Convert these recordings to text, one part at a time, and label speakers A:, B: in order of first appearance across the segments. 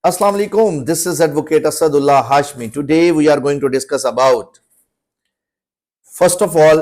A: Assalamu alaikum. This is Advocate Asadullah Hashmi. Today we are going to discuss about first of all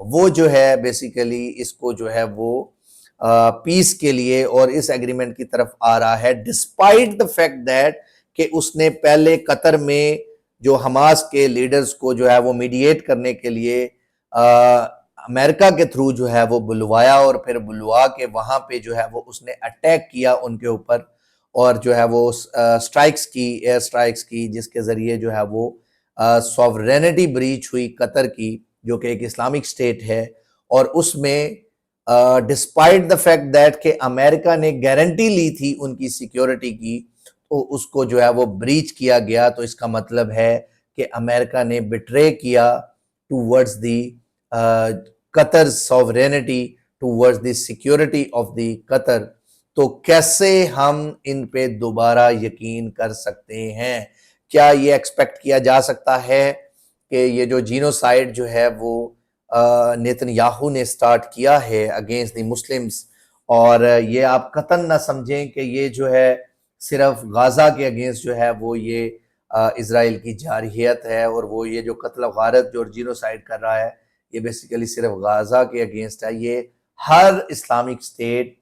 A: وہ جو ہے basically اس کو جو ہے وہ پیس کے لیے اور اس ایگریمنٹ کی طرف آ رہا ہے، ڈسپائٹ دا فیکٹ دیٹ کہ اس نے پہلے قطر میں جو حماس کے لیڈرز کو جو ہے وہ میڈیٹ کرنے کے لیے امریکہ کے تھرو جو ہے وہ بلوایا، اور پھر بلوا کے وہاں پہ جو ہے وہ اس نے اٹیک کیا ان کے اوپر، اور جو ہے وہ سٹرائکس کی، ایئر سٹرائکس کی، جس کے ذریعے جو ہے وہ سوورینٹی بریچ ہوئی قطر کی، جو کہ ایک اسلامک سٹیٹ ہے۔ اور اس میں ڈسپائٹ دا فیکٹ دیٹ کہ امریکہ نے گارنٹی لی تھی ان کی سیکیورٹی کی، تو اس کو جو ہے وہ بریچ کیا گیا۔ تو اس کا مطلب ہے کہ امریکہ نے بٹرے کیا towards the Qatar sovereignty, towards the security of the Qatar. تو کیسے ہم ان پہ دوبارہ یقین کر سکتے ہیں؟ کیا یہ ایکسپیکٹ کیا جا سکتا ہے کہ یہ جو جینوسائیڈ جو ہے وہ نیتن یاہو نے سٹارٹ کیا ہے اگینسٹ دی مسلمز، اور یہ آپ قطعاً نہ سمجھیں کہ یہ جو ہے صرف غازہ کے اگینسٹ جو ہے وہ یہ اسرائیل کی جارحیت ہے، اور وہ یہ جو قتل و غارت جو جینوسائیڈ کر رہا ہے یہ بیسیکلی صرف غازہ کے اگینسٹ ہے۔ یہ ہر اسلامک سٹیٹ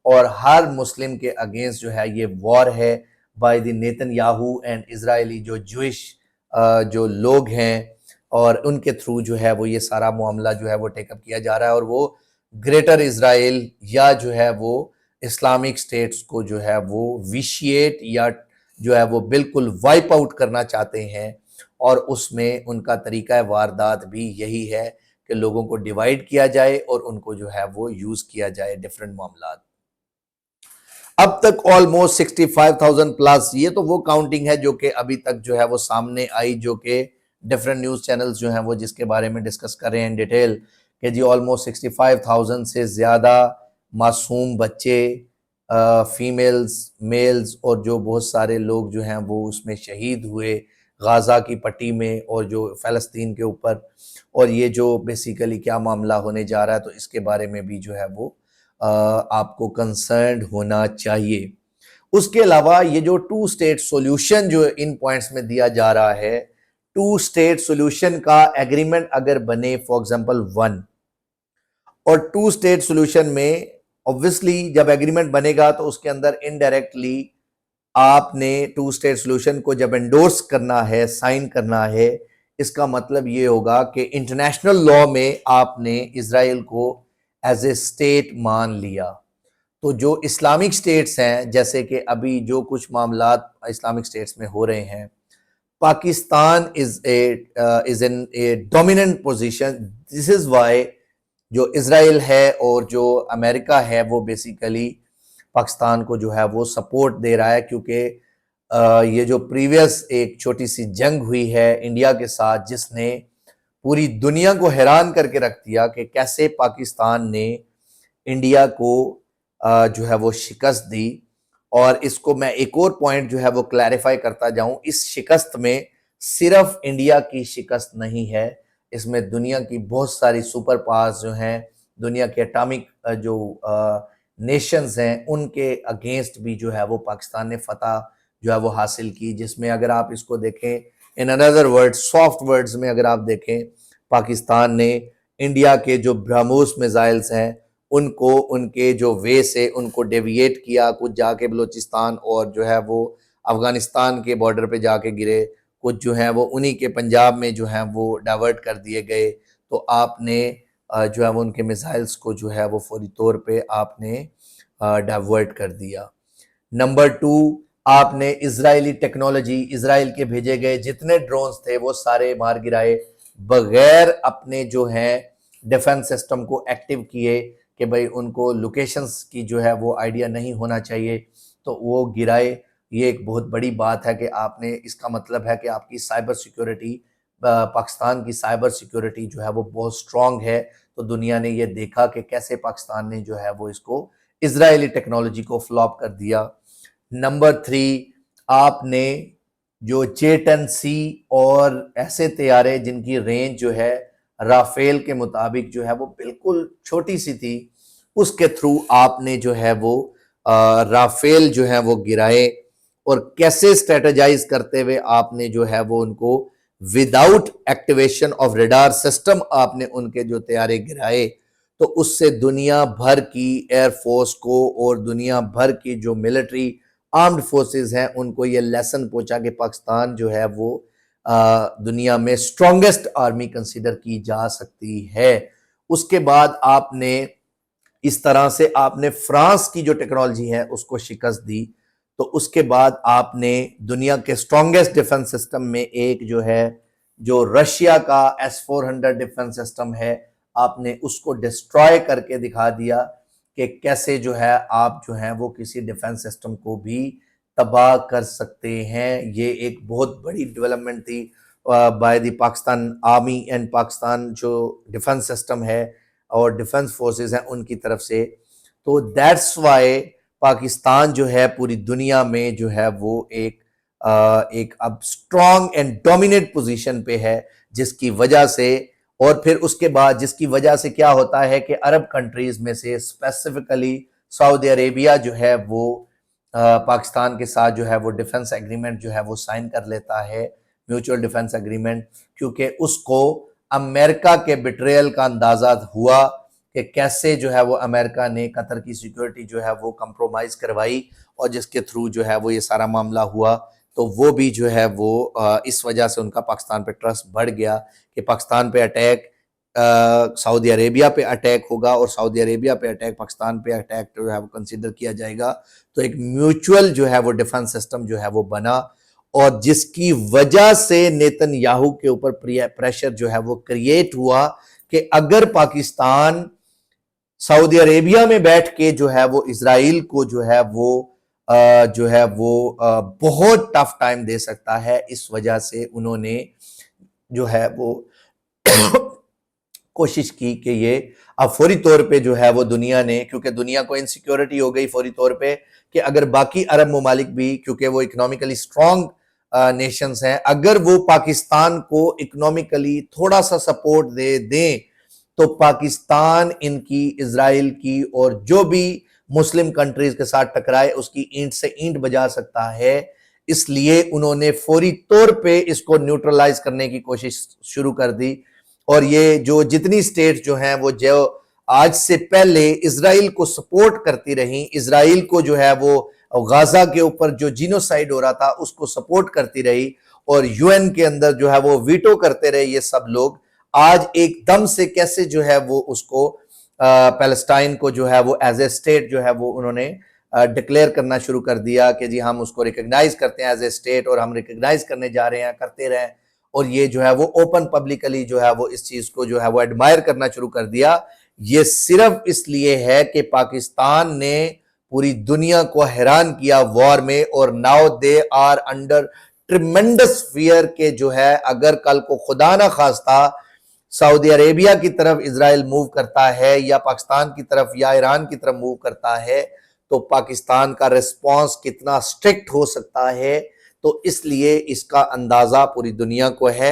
A: اور ہر مسلم کے اگینسٹ جو ہے یہ وار ہے by the Netanyahu and Israeli جو جوئش جو لوگ ہیں، اور ان کے تھرو جو ہے وہ یہ سارا معاملہ جو ہے وہ ٹیک اپ کیا جا رہا ہے، اور وہ گریٹر اسرائیل یا جو ہے وہ اسلامک سٹیٹس کو جو ہے وہ ویشیٹ یا جو ہے وہ بالکل وائپ آؤٹ کرنا چاہتے ہیں۔ اور اس میں ان کا طریقہ واردات بھی یہی ہے کہ لوگوں کو ڈیوائیڈ کیا جائے اور ان کو جو ہے وہ یوز کیا جائے ڈیفرنٹ معاملات۔ اب تک آلموسٹ 65,000 پلس، یہ تو وہ کاؤنٹنگ ہے جو کہ ابھی تک جو ہے وہ سامنے آئی، جو کہ ڈیفرنٹ نیوز چینلز جو ہیں وہ جس کے بارے میں ڈسکس کر رہے ہیں ان ڈیٹیل، کہ جی آلموسٹ 65,000 سے زیادہ معصوم بچے، فیمیلز، میلز، اور جو بہت سارے لوگ جو ہیں وہ اس میں شہید ہوئے غازہ کی پٹی میں اور جو فلسطین کے اوپر۔ اور یہ جو بیسیکلی کیا معاملہ ہونے جا رہا ہے، تو اس کے بارے میں بھی جو ہے وہ آپ کو کنسرنڈ ہونا چاہیے۔ اس کے علاوہ یہ جو 2 اسٹیٹ سولوشن جو ان پوائنٹس میں دیا جا رہا ہے، 2 اسٹیٹ سولوشن کا ایگریمنٹ اگر بنے فار ایگزامپل 1، اور 2 اسٹیٹ سولوشن میں obviously جب ایگریمنٹ بنے گا تو اس کے اندر انڈائریکٹلی آپ نے 2 اسٹیٹ سولوشن کو جب انڈورس کرنا ہے، سائن کرنا ہے، اس کا مطلب یہ ہوگا کہ انٹرنیشنل لاء میں آپ نے اسرائیل کو ایز اے اسٹیٹ مان لیا۔ تو جو اسلامک سٹیٹس ہیں، جیسے کہ ابھی جو کچھ معاملات اسلامک سٹیٹس میں ہو رہے ہیں، Pakistan is in a dominant position. This is why جو اسرائیل ہے اور جو امریکہ ہے وہ بیسیکلی پاکستان کو جو ہے وہ سپورٹ دے رہا ہے، کیونکہ یہ جو پریویس ایک چھوٹی سی جنگ ہوئی ہے انڈیا کے ساتھ، جس نے پوری دنیا کو حیران کر کے رکھ دیا کہ کیسے پاکستان نے انڈیا کو جو ہے وہ شکست دی۔ اور اس کو میں ایک اور پوائنٹ جو ہے وہ کلیریفائی کرتا جاؤں، اس شکست میں صرف انڈیا کی شکست نہیں ہے، اس میں دنیا کی بہت ساری سپر پاورز جو ہیں، دنیا کے اٹامک جو نیشنز ہیں، ان کے اگینسٹ بھی جو ہے وہ پاکستان نے فتح جو ہے وہ حاصل کی، جس میں اگر آپ اس کو دیکھیں ان another word سافٹ ورڈز میں اگر آپ دیکھیں، پاکستان نے انڈیا کے جو برہموس میزائلز ہیں ان کو ان کے جو وے سے ان کو ڈیویٹ کیا، کچھ جا کے بلوچستان اور جو ہے وہ افغانستان کے بارڈر پہ جا کے گرے، کچھ جو ہیں وہ انہی کے پنجاب میں جو ہیں وہ ڈائیورٹ کر دیے گئے۔ تو آپ نے جو ہے وہ ان کے میزائلز کو جو ہے وہ فوری طور پہ آپ نے ڈائیورٹ کر دیا۔ نمبر 2، آپ نے اسرائیلی ٹیکنالوجی، اسرائیل کے بھیجے گئے جتنے ڈرونز تھے وہ سارے مار گرائے، بغیر اپنے جو ہیں ڈیفنس سسٹم کو ایکٹیو کیے کہ بھئی ان کو لوکیشنز کی جو ہے وہ آئیڈیا نہیں ہونا چاہیے، تو وہ گرائے۔ یہ ایک بہت بڑی بات ہے کہ آپ نے، اس کا مطلب ہے کہ آپ کی سائبر سیکیورٹی، پاکستان کی سائبر سیکیورٹی جو ہے وہ بہت سٹرونگ ہے۔ تو دنیا نے یہ دیکھا کہ کیسے پاکستان نے جو ہے وہ اس کو اسرائیلی ٹیکنالوجی کو فلاپ کر دیا۔ نمبر 3، آپ نے جو J-10C اور ایسے طیارے جن کی رینج جو ہے رافیل کے مطابق جو ہے وہ بالکل چھوٹی سی تھی، اس کے تھرو آپ نے جو ہے وہ رافیل جو ہے وہ گرائے، اور کیسے اسٹریٹجائز کرتے ہوئے آپ نے جو ہے وہ ان کو without activation of radar system آپ نے ان کے جو طیارے گرائے تو اس سے دنیا بھر کی ایئر فورس کو اور دنیا بھر کی جو ملٹری آرمڈ فورسز ہیں ان کو یہ لیسن پہنچا کہ پاکستان جو ہے وہ دنیا میں اسٹرانگسٹ آرمی کنسیڈر کی جا سکتی ہے۔ اس کے بعد آپ نے اس طرح سے آپ نے فرانس کی جو ٹیکنالوجی ہے اس کو شکست دی، تو اس کے بعد آپ نے دنیا کے اسٹرانگسٹ ڈیفنس سسٹم میں ایک جو ہے جو رشیا کا S-400 ڈیفنس سسٹم ہے، آپ نے اس کو ڈسٹرائے کر کے دکھا دیا کہ کیسے جو ہے آپ جو ہیں وہ کسی ڈیفنس سسٹم کو بھی تباہ کر سکتے ہیں۔ یہ ایک بہت بڑی ڈیولپمنٹ تھی by the Pakistan army and Pakistan جو ڈیفنس سسٹم ہے اور ڈیفنس فورسز ہیں ان کی طرف سے۔ تو دیٹس وائی پاکستان جو ہے پوری دنیا میں جو ہے وہ ایک اب اسٹرانگ اینڈ ڈومینیٹ پوزیشن پہ ہے، جس کی وجہ سے اور پھر اس کے بعد جس کی وجہ سے کیا ہوتا ہے کہ عرب کنٹریز میں سے اسپیسیفکلی سعودی عربیہ جو ہے وہ پاکستان کے ساتھ جو ہے وہ ڈیفنس ایگریمنٹ جو ہے وہ سائن کر لیتا ہے، میوچول ڈیفنس ایگریمنٹ، کیونکہ اس کو امریکہ کے بیٹریل کا اندازہ ہوا کہ کیسے جو ہے وہ امریکہ نے قطر کی سیکیورٹی جو ہے وہ کمپرومائز کروائی اور جس کے تھرو جو ہے وہ یہ سارا معاملہ ہوا، تو وہ بھی جو ہے وہ اس وجہ سے ان کا پاکستان پہ ٹرسٹ بڑھ گیا کہ پاکستان پہ اٹیک سعودی عربیہ پہ اٹیک ہوگا اور سعودی عربیہ پہ اٹیک پاکستان پہ اٹیک جو ہے وہ کنسیڈر کیا جائے گا۔ تو ایک میوچول جو ہے وہ ڈیفنس سسٹم جو ہے وہ بنا، اور جس کی وجہ سے نیتن یاہو کے اوپر پریشر جو ہے وہ کریٹ ہوا کہ اگر پاکستان سعودی عربیہ میں بیٹھ کے جو ہے وہ اسرائیل کو جو ہے وہ بہت ٹف ٹائم دے سکتا ہے، اس وجہ سے انہوں نے جو ہے وہ کوشش کی کہ یہ اب فوری طور پہ جو ہے وہ دنیا نے، کیونکہ دنیا کو انسیکیورٹی ہو گئی فوری طور پہ کہ اگر باقی عرب ممالک بھی، کیونکہ وہ اکنامیکلی اسٹرانگ نیشنز ہیں، اگر وہ پاکستان کو اکنامیکلی تھوڑا سا سپورٹ دے دیں تو پاکستان ان کی اسرائیل کی اور جو بھی مسلم کنٹریز کے ساتھ ٹکرائے اس کی اینٹ سے اینٹ بجا سکتا ہے۔ اس لیے انہوں نے فوری طور پہ اس کو نیوٹرلائز کرنے کی کوشش شروع کر دی، اور یہ جو جتنی سٹیٹ جو ہیں وہ جو آج سے پہلے اسرائیل کو سپورٹ کرتی رہیں، اسرائیل کو جو ہے وہ غازہ کے اوپر جو جینوسائیڈ ہو رہا تھا اس کو سپورٹ کرتی رہی اور UN کے اندر جو ہے وہ ویٹو کرتے رہے، یہ سب لوگ آج ایک دم سے کیسے جو ہے وہ اس کو پیلسٹائن کو جو ہے وہ ایز اے سٹیٹ جو ہے وہ انہوں نے ڈکلیئر کرنا شروع کر دیا کہ جی ہم اس کو ریکگنائز کرتے ہیں ایز اے سٹیٹ، اور ہم ریکگنائز کرنے جا رہے ہیں، کرتے رہیں، اور یہ جو ہے وہ اوپن پبلکلی جو ہے وہ اس چیز کو جو ہے وہ ایڈمائر کرنا شروع کر دیا۔ یہ صرف اس لیے ہے کہ پاکستان نے پوری دنیا کو حیران کیا وار میں، اور now they are under tremendous fear کہ جو ہے اگر کل کو خدا نہ خواستہ سعودی عربیہ کی طرف اسرائیل موو کرتا ہے یا پاکستان کی طرف یا ایران کی طرف موو کرتا ہے تو پاکستان کا ریسپانس کتنا سٹرکٹ ہو سکتا ہے۔ تو اس لیے اس کا اندازہ پوری دنیا کو ہے،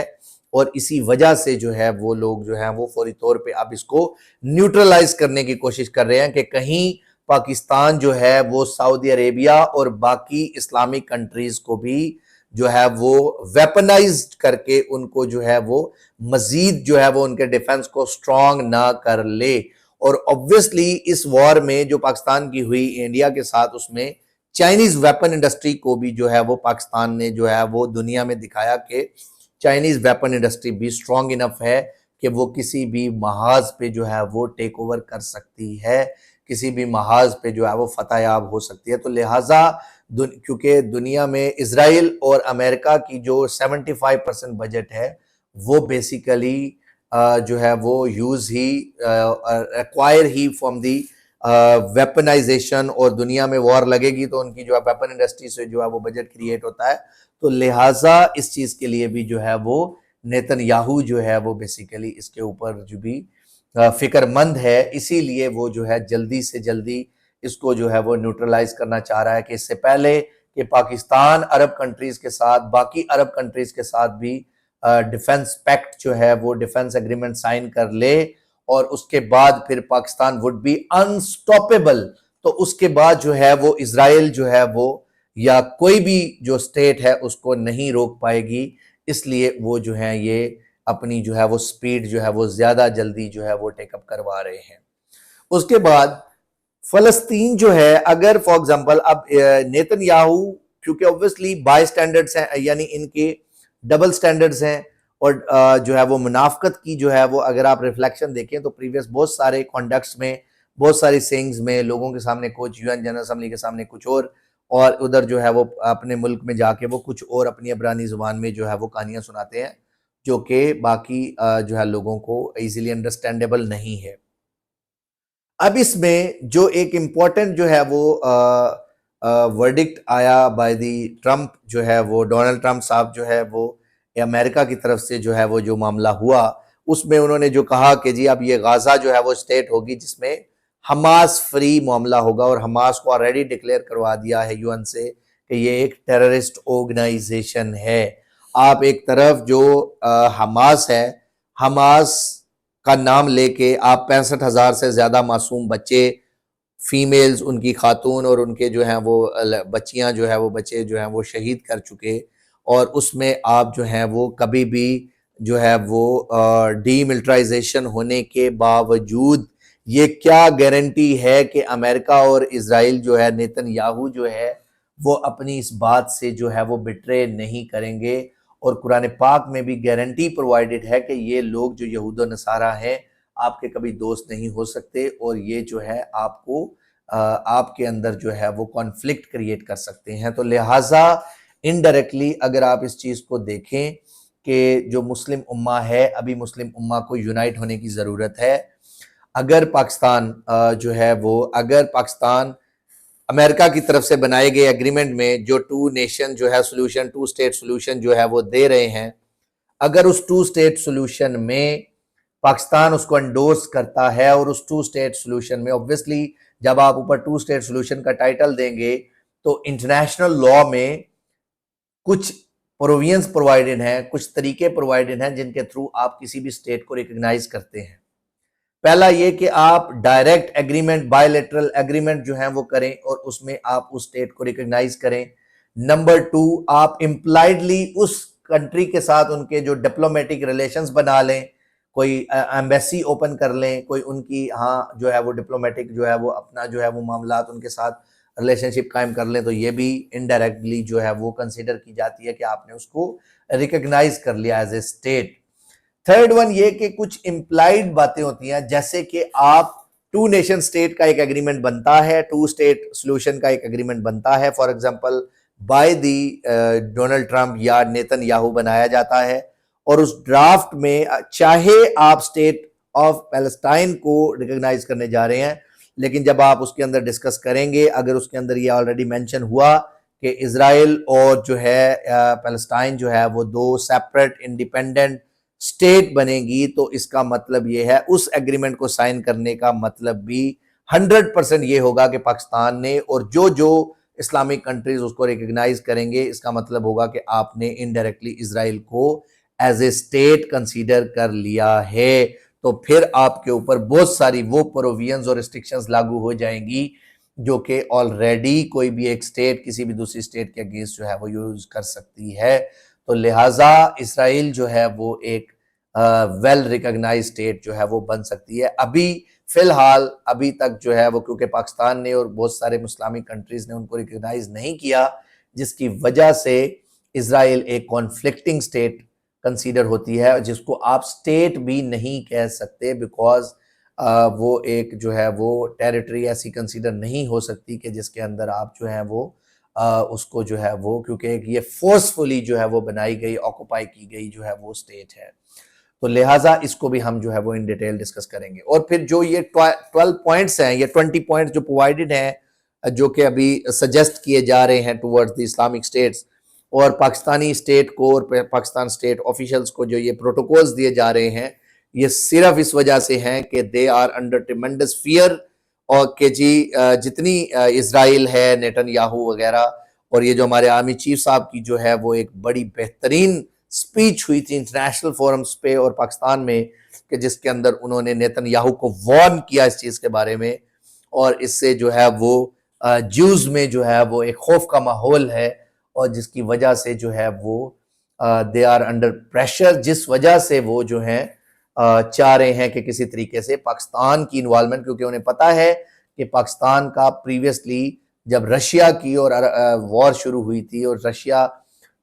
A: اور اسی وجہ سے جو ہے وہ لوگ جو ہیں وہ فوری طور پہ اب اس کو نیوٹرلائز کرنے کی کوشش کر رہے ہیں کہ کہیں پاکستان جو ہے وہ سعودی عربیہ اور باقی اسلامک کنٹریز کو بھی جو ہے وہ ویپنائز کر کے ان کو جو ہے وہ مزید جو ہے وہ ان کے ڈیفنس کو سٹرونگ نہ کر لے۔ اور obviously اس وار میں جو پاکستان کی ہوئی انڈیا کے ساتھ، اس میں چائنیز ویپن انڈسٹری کو بھی جو ہے وہ پاکستان نے جو ہے وہ دنیا میں دکھایا کہ چائنیز ویپن انڈسٹری بھی سٹرونگ انف ہے کہ وہ کسی بھی محاذ پہ جو ہے وہ ٹیک اوور کر سکتی ہے، کسی بھی محاذ پہ جو ہے وہ فتح یاب ہو سکتی ہے۔ تو لہٰذا کیونکہ دنیا میں اسرائیل اور امریکہ کی جو 75% بجٹ ہے وہ بیسیکلی جو ہے وہ use he acquire he from the weaponisation, اور دنیا میں وار لگے گی تو ان کی جو ہے ویپن انڈسٹری سے جو ہے وہ بجٹ کریٹ ہوتا ہے، تو لہٰذا اس چیز کے لیے بھی جو ہے وہ نیتن یاہو جو ہے وہ بیسیکلی اس کے اوپر جو بھی فکر مند ہے، اسی لیے وہ جو ہے جلدی سے جلدی اس کو جو ہے وہ نیوٹرلائز کرنا چاہ رہا ہے کہ اس سے پہلے کہ پاکستان عرب کنٹریز کے ساتھ باقی عرب کنٹریز کے ساتھ بھی ڈیفنس پیکٹ جو ہے وہ ڈیفنس ایگریمنٹ سائن کر لے، اور اس کے بعد پھر پاکستان وڈ بی انسٹاپیبل، تو اس کے بعد جو ہے وہ اسرائیل جو ہے وہ یا کوئی بھی جو سٹیٹ ہے اس کو نہیں روک پائے گی۔ اس لیے وہ جو ہیں یہ اپنی جو ہے وہ سپیڈ جو ہے وہ زیادہ جلدی جو ہے وہ ٹیک اپ کروا رہے ہیں۔ اس کے بعد فلسطین جو ہے، اگر فار ایگزامپل اب نیتن یاہو کیونکہ اوبویسلی بائی سٹینڈرڈز ہیں، یعنی ان کے ڈبل سٹینڈرڈز ہیں، اور جو ہے وہ منافقت کی جو ہے وہ اگر آپ ریفلیکشن دیکھیں تو پریویس بہت سارے کانڈکٹس میں، بہت ساری سینگز میں لوگوں کے سامنے کچھ، یو این جنرل اسمبلی کے سامنے کچھ اور ادھر جو ہے وہ اپنے ملک میں جا کے وہ کچھ اور اپنی عبرانی زبان میں جو ہے وہ کہانیاں سناتے ہیں، جو کہ باقی جو ہے لوگوں کو ایزیلی انڈرسٹینڈیبل نہیں ہے۔ اب اس میں جو ایک امپورٹنٹ جو ہے وہ ورڈکٹ آیا بائی دی ٹرمپ جو ہے وہ ڈونلڈ ٹرمپ صاحب جو ہے وہ امریکہ کی طرف سے جو ہے وہ جو معاملہ ہوا، اس میں انہوں نے جو کہا کہ جی اب یہ غازہ جو ہے وہ اسٹیٹ ہوگی جس میں حماس فری معاملہ ہوگا، اور حماس کو آلریڈی ڈکلیئر کروا دیا ہے یو این سے کہ یہ ایک ٹیررسٹ آرگنائزیشن ہے۔ آپ ایک طرف جو حماس ہے، حماس کا نام لے کے آپ 65,000 سے زیادہ معصوم بچے، فیمیلز، ان کی خاتون اور ان کے جو ہیں وہ بچیاں جو ہے وہ بچے جو ہیں وہ شہید کر چکے، اور اس میں آپ جو ہیں وہ کبھی بھی جو ہے وہ ڈی ملٹرائزیشن ہونے کے باوجود یہ کیا گارنٹی ہے کہ امریکہ اور اسرائیل جو ہے، نیتن یاہو جو ہے وہ اپنی اس بات سے جو ہے وہ بٹرے نہیں کریں گے، اور قرآن پاک میں بھی گارنٹی پرووائڈڈ ہے کہ یہ لوگ جو یہود و نصارہ ہیں آپ کے کبھی دوست نہیں ہو سکتے، اور یہ جو ہے آپ کو آپ کے اندر جو ہے وہ کانفلکٹ کریٹ کر سکتے ہیں۔ تو لہٰذا انڈائریکٹلی اگر آپ اس چیز کو دیکھیں کہ جو مسلم امہ ہے، ابھی مسلم امہ کو یونائٹ ہونے کی ضرورت ہے۔ اگر پاکستان جو ہے وہ اگر پاکستان امریکہ کی طرف سے بنائے گئے ایگریمنٹ میں جو ٹو نیشن جو ہے سولوشن، ٹو سٹیٹ سولوشن جو ہے وہ دے رہے ہیں، اگر اس ٹو سٹیٹ سولوشن میں پاکستان اس کو انڈورس کرتا ہے، اور اس ٹو سٹیٹ سولوشن میں اوبویسلی جب آپ اوپر ٹو سٹیٹ سولوشن کا ٹائٹل دیں گے تو انٹرنیشنل لاء میں کچھ پروویژنز پرووائڈڈ ہیں، کچھ طریقے پرووائڈڈ ہیں جن کے تھرو آپ کسی بھی سٹیٹ کو ریکگنائز کرتے ہیں۔ پہلا یہ کہ آپ direct agreement, by lateral agreement جو ہیں وہ کریں اور اس میں آپ اس سٹیٹ کو ریکگنائز کریں۔ نمبر 2، آپ امپلائڈلی اس کنٹری کے ساتھ ان کے جو ڈپلومیٹک ریلیشنز بنا لیں، کوئی ایمبیسی اوپن کر لیں، کوئی ان کی جو ہے وہ ڈپلومیٹک جو ہے وہ اپنا جو ہے وہ معاملات ان کے ساتھ ریلیشن شپ قائم کر لیں، تو یہ بھی انڈائریکٹلی جو ہے وہ کنسیڈر کی جاتی ہے کہ آپ نے اس کو ریکگنائز کر لیا as a state. Third one یہ کہ کچھ امپلائڈ باتیں ہوتی ہیں، جیسے کہ آپ ٹو نیشن سٹیٹ کا ایک ایگریمنٹ بنتا ہے، ٹو سٹیٹ سولوشن کا ایک ایگریمنٹ بنتا ہے، for example by the Donald Trump یا نیتن یاہو بنایا جاتا ہے، اور اس ڈرافٹ میں چاہے آپ سٹیٹ آف پیلسٹائن کو ریکگنائز کرنے جا رہے ہیں، لیکن جب آپ اس کے اندر ڈسکس کریں گے، اگر اس کے اندر یہ آلریڈی مینشن ہوا کہ اسرائیل اور جو ہے پیلسٹائن جو ہے وہ دو سیپریٹ انڈیپینڈنٹ سٹیٹ بنے گی، تو اس کا مطلب یہ ہے اس ایگریمنٹ کو سائن کرنے کا مطلب بھی 100% یہ ہوگا کہ پاکستان نے اور جو اسلامک کنٹریز اس کو ریکگنائز کریں گے، اس کا مطلب ہوگا کہ آپ نے انڈائریکٹلی اسرائیل کو ایز اے اسٹیٹ کنسیڈر کر لیا ہے، تو پھر آپ کے اوپر بہت ساری وہ پروویژنز اور ریسٹرکشنز لاگو ہو جائیں گی جو کہ آلریڈی کوئی بھی ایک اسٹیٹ کسی بھی دوسری اسٹیٹ کے اگینسٹ جو ہے وہ یوز کر سکتی ہے۔ تو لہٰذا اسرائیل جو ہے وہ ایک ویل ریکگنائز اسٹیٹ جو ہے وہ بن سکتی ہے۔ ابھی فی الحال ابھی تک جو ہے وہ کیونکہ پاکستان نے اور بہت سارے اسلامک کنٹریز نے ان کو ریکگنائز نہیں کیا، جس کی وجہ سے اسرائیل ایک کانفلکٹنگ اسٹیٹ کنسیڈر ہوتی ہے، جس کو آپ اسٹیٹ بھی نہیں کہہ سکتے، بیکاز وہ ایک جو ہے وہ ٹیریٹری ایسی کنسیڈر نہیں ہو سکتی کہ جس کے اندر آپ جو ہیں وہ اس کو جو ہے وہ، کیونکہ یہ فورسفلی جو ہے وہ بنائی گئی، آکوپائی کی گئی جو ہے وہ اسٹیٹ ہے۔ تو لہٰذا اس کو بھی ہم جو ہے وہ ان ڈیٹیل ڈسکس کریں گے، اور پھر جو یہ 12 پوائنٹس ہیں، یہ 20 پوائنٹس جو پرووائڈڈ ہیں، جو کہ ابھی سجیسٹ کیے جا رہے ہیں ٹورڈز دی اسلامک اسٹیٹس، اور پاکستانی اسٹیٹ کو اور پاکستان اسٹیٹ آفیشلز کو جو یہ پروٹوکولز دیے جا رہے ہیں، یہ صرف اس وجہ سے ہیں کہ they are under tremendous fear, اور کہ جی جتنی اسرائیل ہے، نیتن یاہو وغیرہ، اور یہ جو ہمارے آرمی چیف صاحب کی جو ہے وہ ایک بڑی بہترین سپیچ ہوئی تھی انٹرنیشنل فورمز پہ اور پاکستان میں، کہ جس کے اندر انہوں نے نیتن یاہو کو وارن کیا اس چیز کے بارے میں، اور اس سے جو ہے وہ جیوز میں جو ہے وہ ایک خوف کا ماحول ہے، اور جس کی وجہ سے جو ہے وہ دے آر انڈر پریشر، جس وجہ سے وہ جو ہیں چاہ رہے ہیں کہ کسی طریقے سے پاکستان کی انوالومنٹ، کیونکہ انہیں پتا ہے کہ پاکستان کا پریویسلی جب رشیا کی اور وار شروع ہوئی تھی اور Russia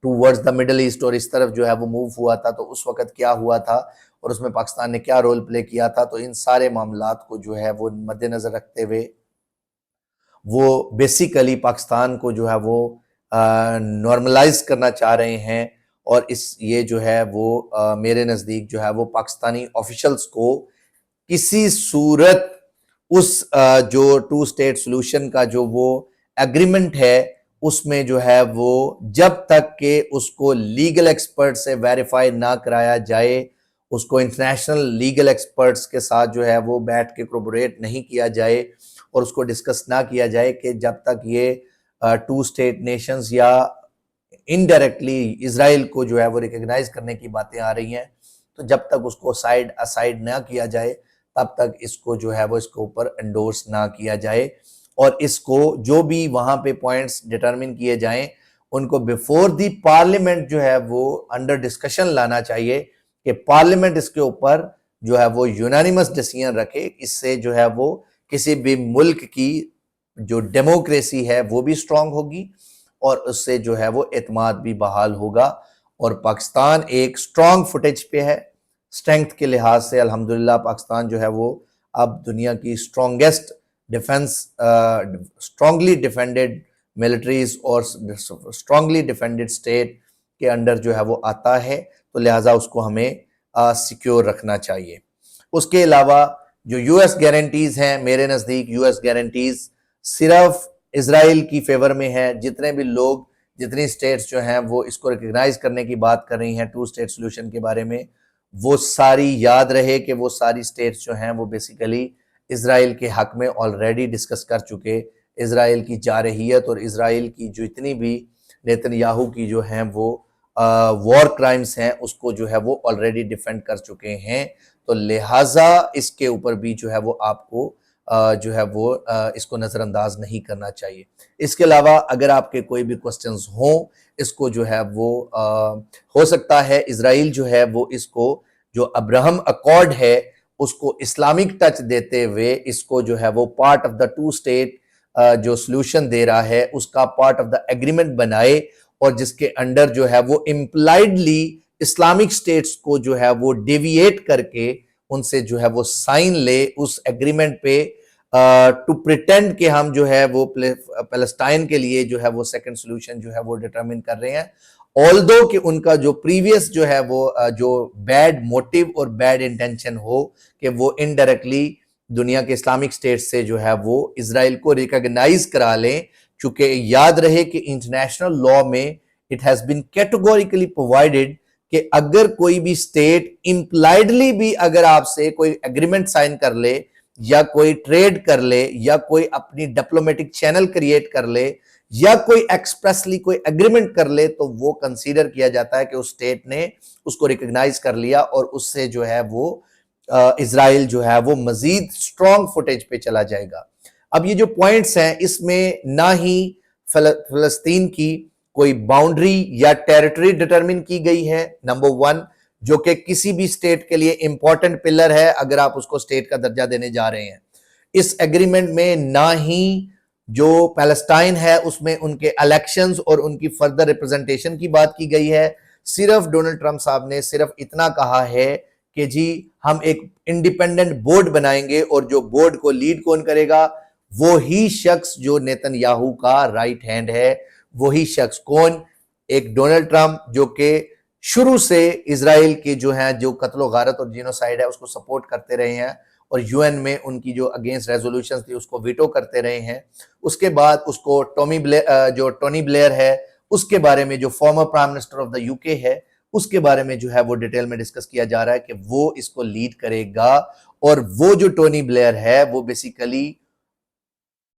A: towards the Middle East اور اس طرف جو ہے وہ موو ہوا تھا، تو اس وقت کیا ہوا تھا اور اس میں پاکستان نے کیا رول پلے کیا تھا، تو ان سارے معاملات کو جو ہے وہ مد نظر رکھتے ہوئے وہ بیسیکلی پاکستان کو جو ہے وہ نارملائز کرنا چاہ رہے ہیں، اور یہ جو ہے وہ میرے نزدیک جو ہے وہ پاکستانی آفیشلز کو کسی صورت اس جو 2 اسٹیٹ سولوشن کا جو وہ ایگریمنٹ ہے اس میں جو ہے وہ جب تک کہ اس کو لیگل ایکسپرٹ سے ویریفائی نہ کرایا جائے، اس کو انٹرنیشنل لیگل ایکسپرٹس کے ساتھ جو ہے وہ بیٹھ کے کوریبوریٹ نہیں کیا جائے اور اس کو ڈسکس نہ کیا جائے کہ جب تک یہ 2 اسٹیٹ نیشنز یا انڈائریکٹلی اسرائیل کو جو ہے وہ ریکگنائز کرنے کی باتیں آ رہی ہیں، تو جب تک اس کو اسائیڈ نہ کیا جائے تب تک اس کو جو ہے وہ اس کے اوپر انڈورس نہ کیا جائے، اور اس کو جو بھی وہاں پہ پوائنٹس ڈیٹرمن کیے جائیں ان کو بیفور دی پارلیمنٹ جو ہے وہ انڈر ڈسکشن لانا چاہیے کہ پارلیمنٹ اس کے اوپر جو ہے وہ یونانیمس ڈیسیژن رکھے۔ اس سے جو ہے وہ کسی بھی ملک کی جو ڈیموکریسی ہے وہ بھی سٹرونگ ہوگی اور اس سے جو ہے وہ اعتماد بھی بحال ہوگا، اور پاکستان ایک سٹرونگ فوٹیج پہ ہے۔ اسٹرینگتھ کے لحاظ سے الحمدللہ پاکستان جو ہے وہ اب دنیا کی سٹرونگسٹ ڈیفنس، سٹرونگلی ڈیفینڈڈ ملٹریز اور سٹرونگلی ڈیفینڈڈ اسٹیٹ کے انڈر جو ہے وہ آتا ہے، تو لہٰذا اس کو ہمیں سیکیور رکھنا چاہیے۔ اس کے علاوہ جو یو ایس گارنٹیز ہیں، میرے نزدیک یو ایس گارنٹیز صرف اسرائیل کی فیور میں ہے۔ جتنے بھی لوگ، جتنی اسٹیٹس جو ہیں وہ اس کو ریکگنائز کرنے کی بات کر رہی ہیں 2 اسٹیٹ سولوشن کے بارے میں، وہ ساری یاد رہے کہ وہ ساری اسٹیٹس جو ہیں وہ بیسیکلی اسرائیل کے حق میں آلریڈی ڈسکس کر چکے۔ اسرائیل کی جارحیت اور اسرائیل کی جو اتنی بھی نیتن یاہو کی جو ہیں وہ وار کرائمز ہیں اس کو جو ہے وہ آلریڈی ڈیفینڈ کر چکے ہیں، تو لہٰذا اس کے اوپر بھی جو ہے وہ آپ کو جو ہے وہ اس کو نظر انداز نہیں کرنا چاہیے۔ اس کے علاوہ اگر آپ کے کوئی بھی کوسچنز ہوں، اس کو جو ہے وہ ہو سکتا ہے اسرائیل جو ہے وہ اس کو جو ابراہم اکارڈ ہے اس کو اسلامک ٹچ دیتے ہوئے اس کو جو ہے وہ پارٹ آف دا 2 اسٹیٹ جو سلوشن دے رہا ہے اس کا پارٹ آف دا ایگریمنٹ بنائے، اور جس کے انڈر جو ہے وہ امپلائڈلی اسلامک اسٹیٹس کو جو ہے وہ ڈیویٹ کر کے ان سے جو ہے وہ سائن لے اس ایگریمنٹ پہ، ٹو پریٹینڈ کہ ہم جو ہے وہ پیلسٹائن کے لیے جو ہے وہ سیکنڈ سولوشن جو ہے وہ ڈیٹرمن کر رہے ہیں، آلدو کہ ان کا جو پریویس جو ہے وہ جو بیڈ موٹیو اور بیڈ انٹینشن ہو کہ وہ انڈائریکٹلی دنیا کے اسلامک اسٹیٹ سے جو ہے وہ اسرائیل کو ریکگنائز کرا لیں، چونکہ یاد رہے کہ انٹرنیشنل لاء میں it has been categorically provided کہ اگر کوئی بھی اسٹیٹ امپلائڈلی بھی اگر آپ سے کوئی ایگریمنٹ سائن کر لے یا کوئی ٹریڈ کر لے یا کوئی اپنی ڈپلومیٹک چینل کریٹ کر لے یا کوئی ایکسپریسلی کوئی ایگریمنٹ کر لے، تو وہ کنسیڈر کیا جاتا ہے کہ اس اسٹیٹ نے اس کو ریکگنائز کر لیا، اور اس سے جو ہے وہ اسرائیل جو ہے وہ مزید سٹرونگ فوٹیج پہ چلا جائے گا۔ اب یہ جو پوائنٹس ہیں اس میں نہ ہی فلسطین کی کوئی باؤنڈری یا ٹیریٹری ڈیٹرمن کی گئی ہے، نمبر 1، جو کہ کسی بھی اسٹیٹ کے لیے امپورٹنٹ پلر ہے اگر آپ اس کو اسٹیٹ کا درجہ دینے جا رہے ہیں۔ اس ایگریمنٹ میں نہ ہی جو پیلسٹائن ہے اس میں ان کے الیکشنز اور ان کی فردر ریپرزنٹیشن کی بات کی گئی ہے۔ صرف ڈونلڈ ٹرمپ صاحب نے صرف اتنا کہا ہے کہ جی ہم ایک انڈیپینڈنٹ بورڈ بنائیں گے، اور جو بورڈ کو لیڈ کون کرے گا، وہی شخص جو نیتن یاہو کا رائٹ ہینڈ ہے، وہی شخص کون؟ ایک ڈونلڈ ٹرمپ جو کہ شروع سے اسرائیل کے جو ہیں جو قتل و غارت اور جینوسائیڈ ہے اس کو سپورٹ کرتے رہے ہیں، اور یو این میں ان کی جو اگینسٹ ریزولوشنز تھی اس کو ویٹو کرتے رہے ہیں۔ اس کے بعد اس کو ٹونی بلیئر ہے اس کے بارے میں، جو former prime minister of the you کے ہے، اس کے بارے میں جو ہے وہ ڈیٹیل میں ڈسکس کیا جا رہا ہے کہ وہ اس کو لیڈ کرے گا، اور وہ جو ٹونی بلیئر ہے وہ بیسیکلی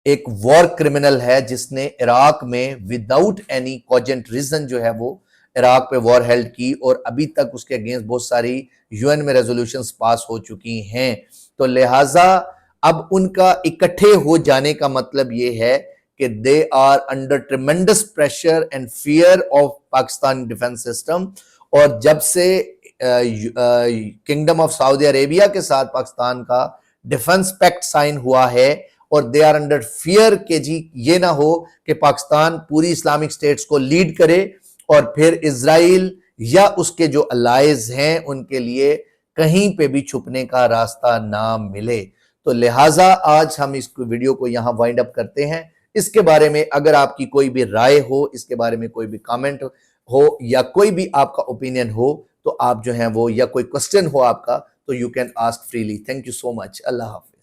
A: ایک وار کرمنل ہے جس نے عراق میں وداؤٹ اینی کوجنٹ ریزن جو ہے وہ عراق پہ وار ہیلڈ کی، اور ابھی تک اس کے اگینسٹ بہت ساری یو این میں ریزولوشنز پاس ہو چکی ہیں۔ تو لہٰذا اب ان کا اکٹھے ہو جانے کا مطلب یہ ہے کہ they are under tremendous pressure and fear of Pakistan defence system. اور جب سے کنگڈم آف سعودی عربیہ کے ساتھ پاکستان کا ڈیفنس پیکٹ سائن ہوا ہے اور دے آر انڈر فیئر کہ جی یہ نہ ہو کہ پاکستان پوری اسلامک سٹیٹس کو لیڈ کرے اور پھر اسرائیل یا اس کے جو الائز ہیں ان کے لیے کہیں پہ بھی چھپنے کا راستہ نہ ملے. تو لہٰذا آج ہم اس ویڈیو کو یہاں وائنڈ اپ کرتے ہیں. اس کے بارے میں اگر آپ کی کوئی بھی رائے ہو، اس کے بارے میں کوئی بھی کامنٹ ہو یا کوئی بھی آپ کا اوپینین ہو تو آپ جو ہیں وہ یا کوئی کوسچن ہو آپ کا تو you can ask freely. Thank you so much. اللہ حافظ.